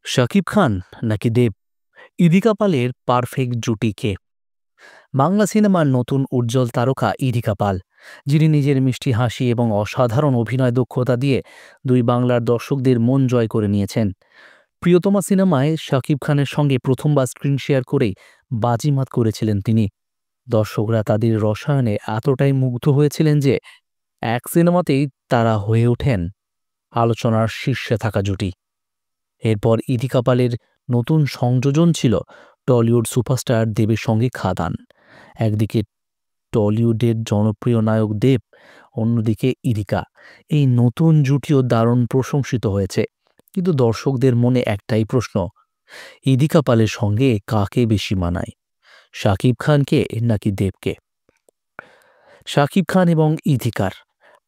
শাকিব খান নাকি দেব? ইদিকা পালের পারফেক্ট জুটি কে? বাংলা সিনেমার নতুন উজ্জ্বল তারকা ইদিকা পাল, যিনি নিজের মিষ্টি হাসি এবং অসাধারণ অভিনয় দক্ষতা দিয়ে দুই বাংলার দর্শকদের মন জয় করে নিয়েছেন। প্রিয়তমা সিনেমায় শাকিব খানের সঙ্গে প্রথমবার স্ক্রিন শেয়ার করেই বাজিমাত করেছিলেন তিনি। দর্শকরা তাদের রসায়নে এতটাই মুগ্ধ হয়েছিলেন যে এক সিনেমাতেই তারা হয়ে ওঠেন আলোচনার শীর্ষে থাকা জুটি। এরপর ইদিকা পালের নতুন সংযোজন ছিল টলিউড সুপারস্টার দেবের সঙ্গে খাদান। একদিকে টলিউডের জনপ্রিয় নায়ক দেব, অন্যদিকে ইদিকা। এই নতুন জুটিও দারুণ প্রশংসিত হয়েছে, কিন্তু দর্শকদের মনে একটাই প্রশ্ন: ইদিকা পালের সঙ্গে কাকে বেশি মানায়, শাকিব খানকে নাকি দেবকে? শাকিব খান এবং ইদিকার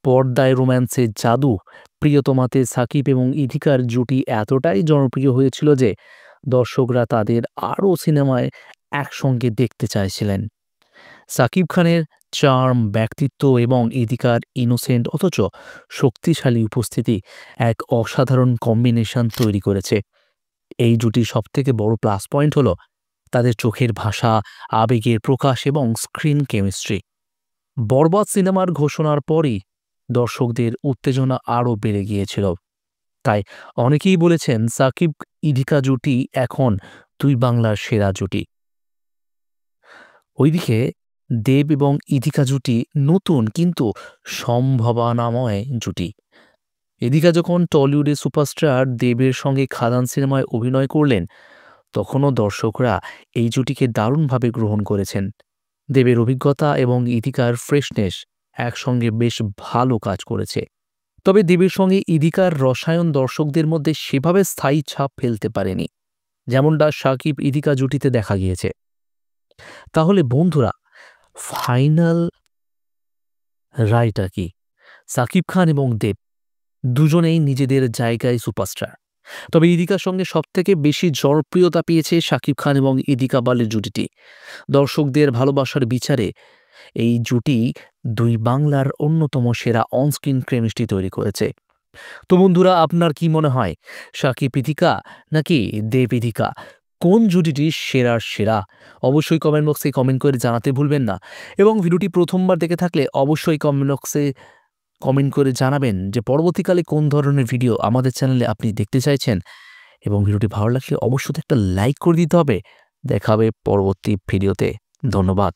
পর্দায় রোম্যান্সের জাদু। প্রিয়তমাতে সাকিব এবং ইদিকার জুটি এতটাই জনপ্রিয় হয়েছিল যে দর্শকরা তাদের আরও সিনেমায় একসঙ্গে দেখতে চাইছিলেন। সাকিব খানের চার্ম, ব্যক্তিত্ব এবং ইদিকার ইনোসেন্ট অথচ শক্তিশালী উপস্থিতি এক অসাধারণ কম্বিনেশন তৈরি করেছে। এই জুটির সবথেকে বড় প্লাস পয়েন্ট হলো তাদের চোখের ভাষা, আবেগের প্রকাশ এবং স্ক্রিন কেমিস্ট্রি। বরবাদ সিনেমার ঘোষণার পরই দর্শকদের উত্তেজনা আরও বেড়ে গিয়েছিল। তাই অনেকেই বলেছেন সাকিব ইদিকা জুটি এখন দুই বাংলার সেরা জুটি। ওইদিকে দেব এবং ইদিকা জুটি নতুন কিন্তু সম্ভাবনাময় জুটি। ইদিকা যখন টলিউডের সুপারস্টার দেবের সঙ্গে খাদান সিনেমায় অভিনয় করলেন, তখনও দর্শকরা এই জুটিকে দারুণভাবে গ্রহণ করেছেন। দেবের অভিজ্ঞতা এবং ইদিকার ফ্রেশনেস একসঙ্গে বেশ ভালো কাজ করেছে। তবে দেবের সঙ্গে ইদিকার রসায়ন দর্শকদের মধ্যে সেভাবে স্থায়ী ছাপ ফেলতে পারেনি, যেমনটা শাকিব ইদিকা জুটিতে দেখা গিয়েছে। তাহলে বন্ধুরা, ফাইনাল রায়টা কি? সাকিব খান এবং দেব দুজনেই নিজেদের জায়গায় সুপারস্টার। তবে ইদিকার সঙ্গে সবথেকে বেশি জনপ্রিয়তা পেয়েছে শাকিব খান এবং ইদিকা পালের জুটিটি। দর্শকদের ভালোবাসার বিচারে এই জুটি দুই বাংলার অন্যতম সেরা অনস্ক্রিন কেমিস্ট্রি তৈরি করেছে। তো বন্ধুরা, আপনার কি মনে হয়, শাকিব ইদিকা নাকি দেব ইদিকা, কোন জুটিটি সেরার সেরা? অবশ্যই কমেন্ট বক্সে কমেন্ট করে জানাতে ভুলবেন না। এবং ভিডিওটি প্রথমবার দেখে থাকলে অবশ্যই কমেন্ট বক্সে কমেন্ট করে জানাবেন যে পরবর্তীকালে কোন ধরনের ভিডিও আমাদের চ্যানেলে আপনি দেখতে চাইছেন। এবং ভিডিওটি ভালো লাগলে অবশ্যই একটা লাইক করে দিতে হবে। দেখা হবে পরবর্তী ভিডিওতে। ধন্যবাদ।